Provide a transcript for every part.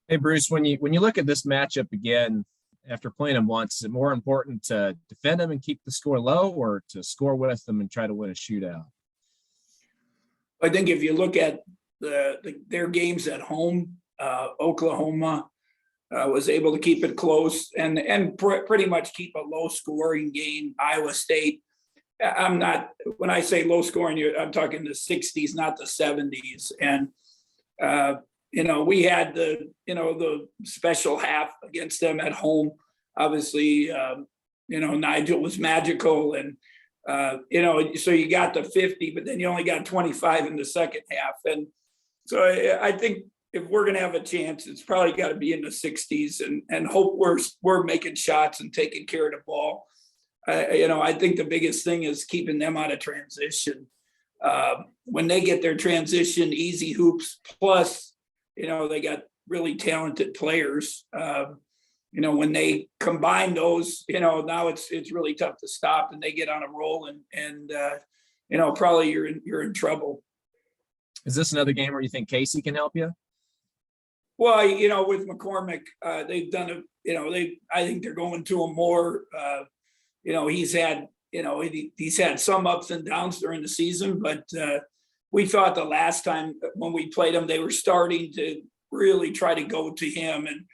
Hey, Bruce, when you look at this matchup again, after playing them once, is it more important to defend them and keep the score low or to score with them and try to win a shootout? I think if you look at their games at home, Oklahoma was able to keep it close and pretty much keep a low scoring game. Iowa State, I'm not, when I say low scoring, I'm talking the 60s, not the 70s. And we had the special half against them at home. Obviously, Nigel was magical, and so you got the 50, but then you only got 25 in the second half. And so I think if we're going to have a chance, it's probably got to be in the 60s and hope we're making shots and taking care of the ball. I think the biggest thing is keeping them out of transition. When they get their transition, easy hoops, plus, they got really talented players. When they combine those, now it's really tough to stop, and they get on a roll, and probably you're in trouble. Is this another game where you think Casey can help you? Well, with McCormick, they've done I think they're going to him more. He's had some ups and downs during the season, but we thought the last time when we played him, they were starting to really try to go to him. And,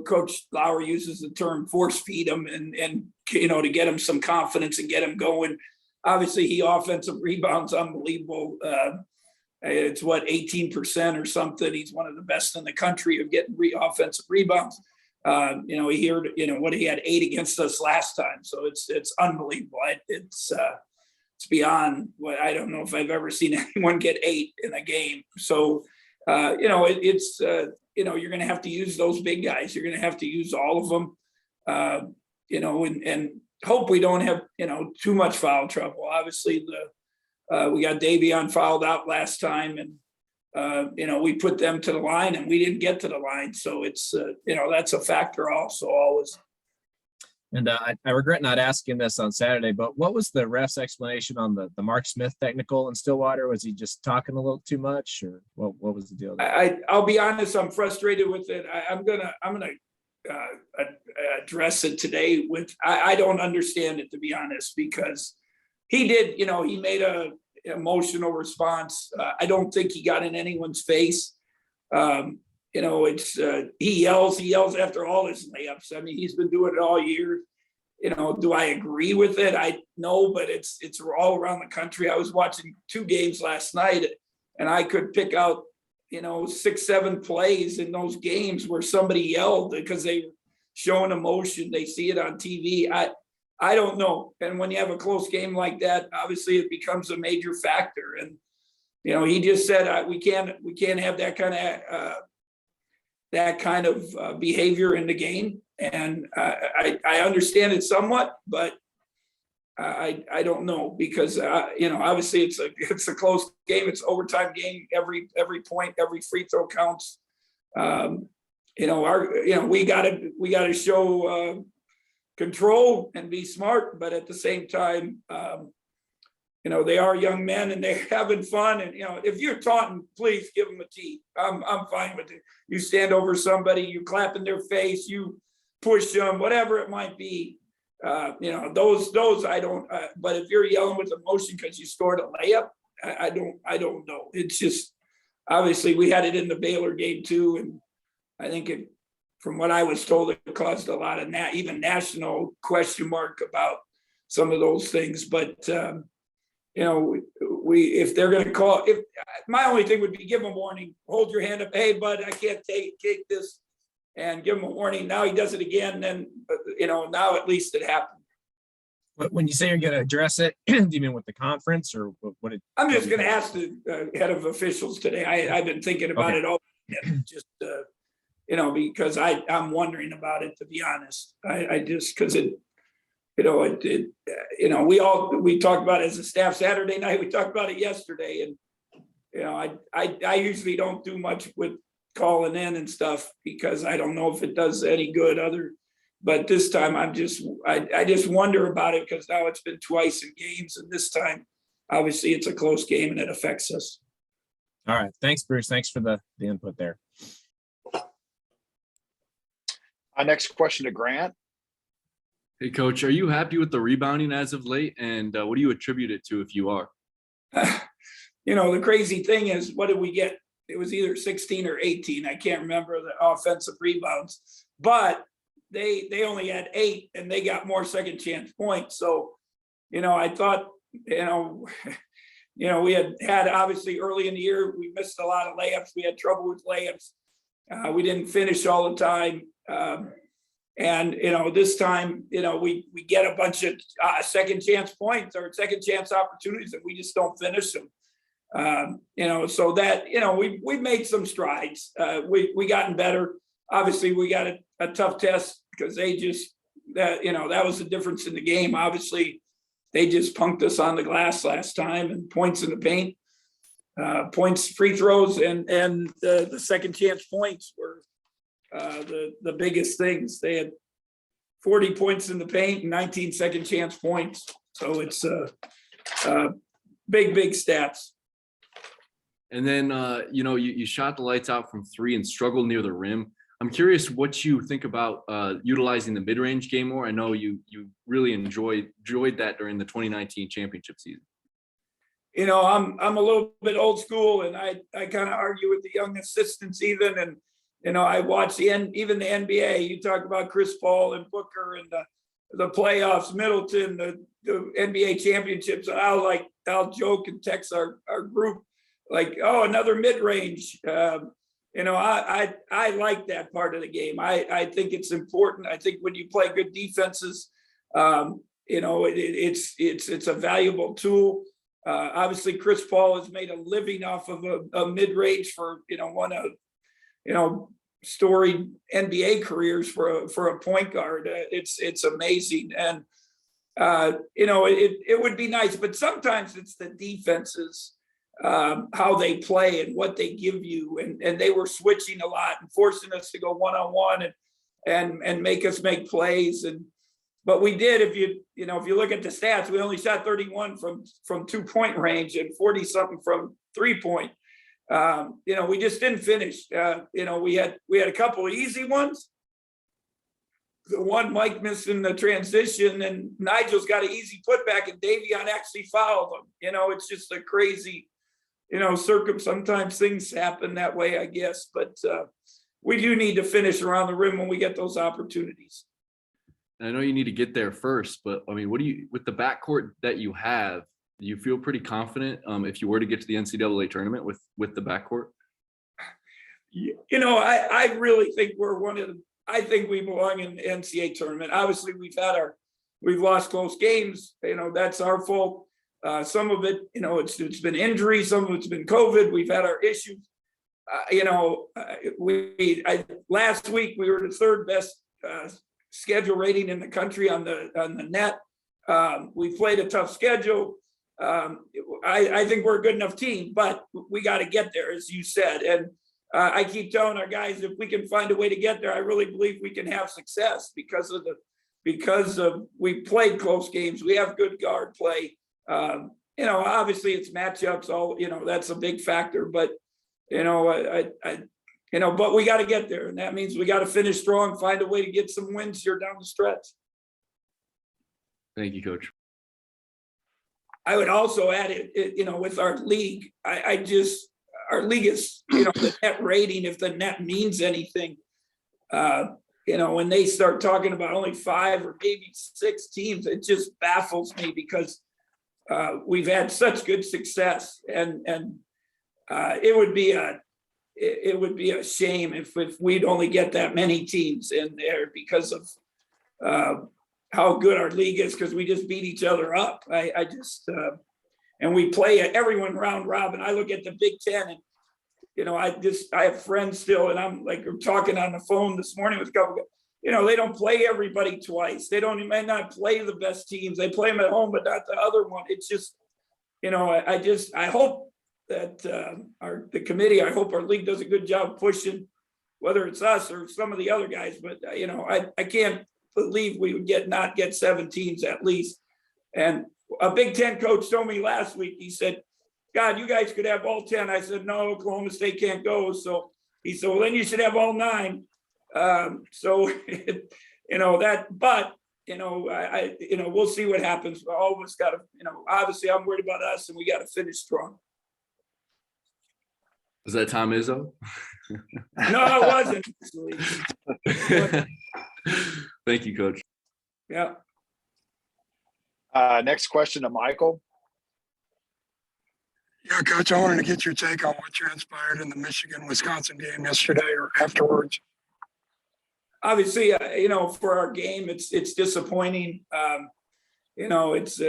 Coach Lauer uses the term force feed him and to get him some confidence and get him going. Obviously, he offensive rebounds unbelievable. It's 18% or something. He's one of the best in the country of getting offensive rebounds. He heard, what he had 8 against us last time. So it's unbelievable. It's beyond what, I don't know if I've ever seen anyone get 8 in a game. So, you're going to have to use those big guys. You're going to have to use all of them, and hope we don't have, too much foul trouble. Obviously we got Davion fouled out last time, and we put them to the line and we didn't get to the line. So it's, that's a factor also always. And I regret not asking this on Saturday, but what was the ref's explanation on the Mark Smith technical in Stillwater? Was he just talking a little too much, or what was the deal there? I'll be honest, I'm frustrated with it. I'm gonna address it today with, I don't understand it, to be honest, because he did, he made a emotional response. I don't think he got in anyone's face. He yells after all his layups. I mean, he's been doing it all year. Do I agree with it? I know, but it's all around the country. I was watching 2 games last night, and I could pick out, 6, 7 plays in those games where somebody yelled because they were showing emotion. They see it on TV. I don't know. And when you have a close game like that, obviously it becomes a major factor. And, he just said, we can't have that kind of behavior in the game. And I understand it somewhat, but I don't know, because obviously it's a close game. It's overtime game. Every point, every free throw counts. We gotta show control and be smart, but at the same time, they are young men and they're having fun. And, if you're taunting, please give them a tee. I'm fine with it. You stand over somebody, you clap in their face, you push them, whatever it might be. Those I don't, but if you're yelling with emotion because you scored a layup, I don't know. It's just, obviously we had it in the Baylor game too. And I think from what I was told, it caused a lot of even national question mark about some of those things. But, if they're going to call, my only thing would be give them a warning, hold your hand up. Hey, bud, I can't take this, and give him a warning. Now he does it again. Then, now at least it happened. When you say you're going to address it, do you mean with the conference, or what? I'm just going to ask the head of officials today. I've been thinking about it all, just, because I'm wondering about it, to be honest. I just, because we talked about it as a staff Saturday night. We talked about it yesterday, and I usually don't do much with calling in and stuff because I don't know if it does any good but this time I just wonder about it, because now it's been twice in games, and this time obviously it's a close game and it affects us. All right. Thanks, Bruce. Thanks for the input there. Next question to Grant. Hey, Coach, are you happy with the rebounding as of late? And what do you attribute it to if you are? The crazy thing is, what did we get? It was either 16 or 18. I can't remember the offensive rebounds, but they only had 8 and they got more second chance points. So, I thought, we had obviously early in the year, we missed a lot of layups. We had trouble with layups. We didn't finish all the time. And this time, we get a bunch of second chance points or second chance opportunities and we just don't finish them. So that, we've made some strides. We gotten better. Obviously we got a tough test because that was the difference in the game. Obviously they just punked us on the glass last time, and points in the paint, points, free throws, and the second chance points were the biggest things. They had 40 points in the paint and 19 second chance points. So it's big stats. And then, you shot the lights out from 3 and struggled near the rim. I'm curious what you think about utilizing the mid-range game more. I know you really enjoyed that during the 2019 championship season. I'm a little bit old school, and I kind of argue with the young assistants even. And, I watch even the NBA. You talk about Chris Paul and Booker and the playoffs, Middleton, the NBA championships. And I'll joke and text our group like, oh, another mid-range. I like that part of the game. I think it's important. I think when you play good defenses, it's a valuable tool. Obviously, Chris Paul has made a living off of a mid-range for one of storied NBA careers for a point guard. It's amazing, and it would be nice, but sometimes it's the defenses. How they play and what they give you, and they were switching a lot and forcing us to go one-on-one and make us make plays. But we did. If you look at the stats, we only shot 31 from 2-point range and 40 something from 3-point. We just didn't finish. We had a couple of easy ones. The one Mike missed in the transition, and Nigel's got an easy putback, and Davion actually fouled him. It's just a crazy. Sometimes things happen that way, I guess, but we do need to finish around the rim when we get those opportunities. I know you need to get there first, but I mean, with the backcourt that you have, do you feel pretty confident if you were to get to the NCAA tournament with the backcourt? I really think I think we belong in the NCAA tournament. Obviously we've lost close games. That's our fault. Some of it, it's been injury. Some of it's been COVID. We've had our issues. Last week we were the 3rd best schedule rating in the country on the net. We played a tough schedule. I think we're a good enough team, but we got to get there, as you said. And I keep telling our guys, if we can find a way to get there, I really believe we can have success because we played close games. We have good guard play. Obviously it's matchups, that's a big factor, but, but we got to get there. And that means we got to finish strong, find a way to get some wins here down the stretch. Thank you, Coach. I would also add it, with our league, our league is, the net rating, if the net means anything, when they start talking about only 5 or maybe 6 teams, it just baffles me because we've had such good success, and it would be a shame if we'd only get that many teams in there because of how good our league is, because we just beat each other up. And we play everyone round robin. I look at the Big Ten, and I have friends still, and I'm talking on the phone this morning with a couple. They don't play everybody twice. They may not play the best teams. They play them at home, but not the other one. It's just, I hope that the committee, I hope our league does a good job pushing, whether it's us or some of the other guys. But, I can't believe we would not get 7 teams at least. And a Big Ten coach told me last week, he said, God, you guys could have all 10. I said, no, Oklahoma State can't go. So he said, well, then you should have all 9. So, but, we'll see what happens. All of us got to, obviously I'm worried about us and we got to finish strong. Is that Tom Izzo? No, it wasn't. Thank you, Coach. Yeah. Next question to Michael. Yeah, Coach, I wanted to get your take on what transpired in the Michigan-Wisconsin game yesterday or afterwards. Obviously, for our game, it's disappointing. It's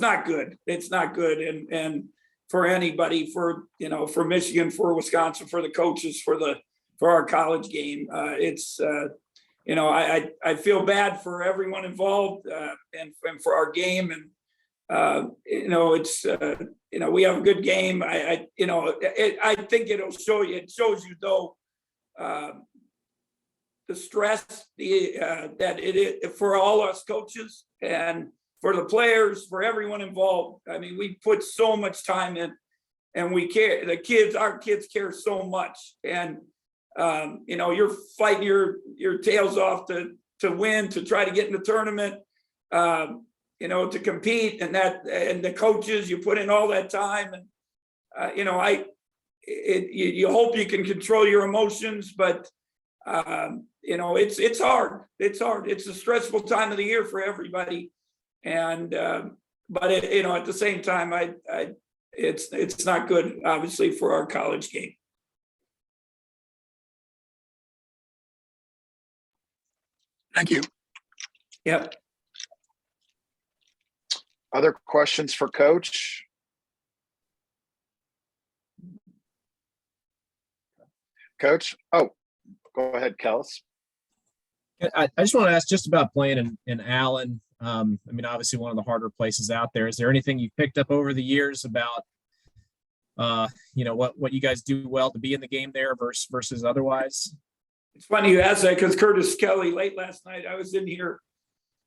not good. It's not good. And for anybody, for Michigan, for Wisconsin, for the coaches, for our college game, I feel bad for everyone involved and for our game. And, we have a good game. I think it'll show you, it shows you though, the stress that it is for all us coaches and for the players, for everyone involved. I mean, we put so much time in and we care, our kids care so much. And, you're fighting your tails off to win, to try to get in the tournament, to compete, and the coaches, you put in all that time. And, you hope you can control your emotions, but it's hard. It's hard. It's a stressful time of the year for everybody. And, but at the same time, it's not good, obviously, for our college game. Thank you. Yep. Other questions for Coach? Coach? Oh, go ahead, Kellis. I just want to ask just about playing in Allen. Obviously one of the harder places out there. Is there anything you picked up over the years about, what you guys do well to be in the game there versus otherwise? It's funny you asked that because Curtis Kelly, late last night, I was in here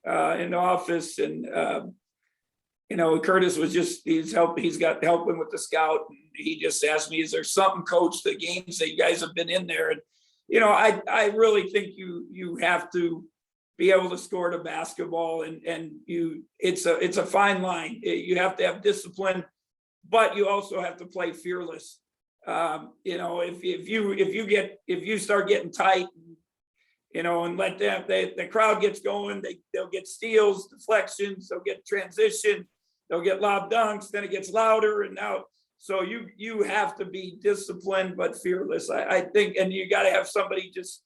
in the office, and Curtis was he's got helping with the scout. And he just asked me, is there something, Coach, the games that you guys have been in there? And, I really think you have to be able to score the basketball, and it's a fine line. You have to have discipline, but you also have to play fearless. If you start getting tight, and let them, the crowd gets going, they'll get steals, deflections, they'll get transition, they'll get lob dunks, then it gets louder, and now, so you have to be disciplined but fearless. I think, and you got to have somebody just,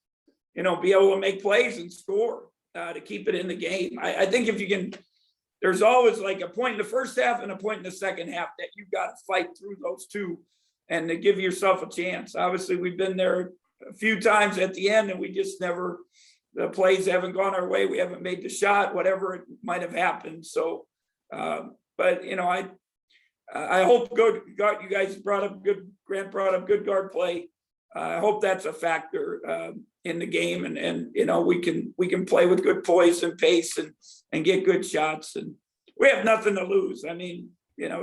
be able to make plays and score to keep it in the game. I think if you can, there's always like a point in the first half and a point in the second half that you've got to fight through those two and to give yourself a chance. Obviously, we've been there a few times at the end and we just never, the plays haven't gone our way. We haven't made the shot, whatever it might have happened. So, but I hope you guys Grant brought up good guard play. I hope that's a factor in the game, and we can play with good poise and pace and get good shots, and we have nothing to lose.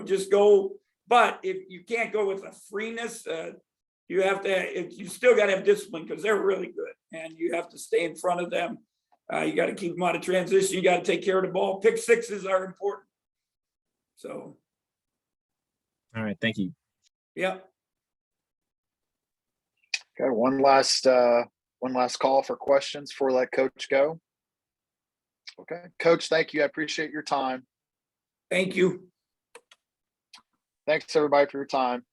Just go. But if you can't go with a freeness, you still got to have discipline because they're really good, and you have to stay in front of them. You got to keep them out of transition. You got to take care of the ball. Pick sixes are important. So. All right. Thank you. Yeah. Okay, one last call for questions before we let Coach go. Okay, Coach, thank you. I appreciate your time. Thank you. Thanks everybody for your time.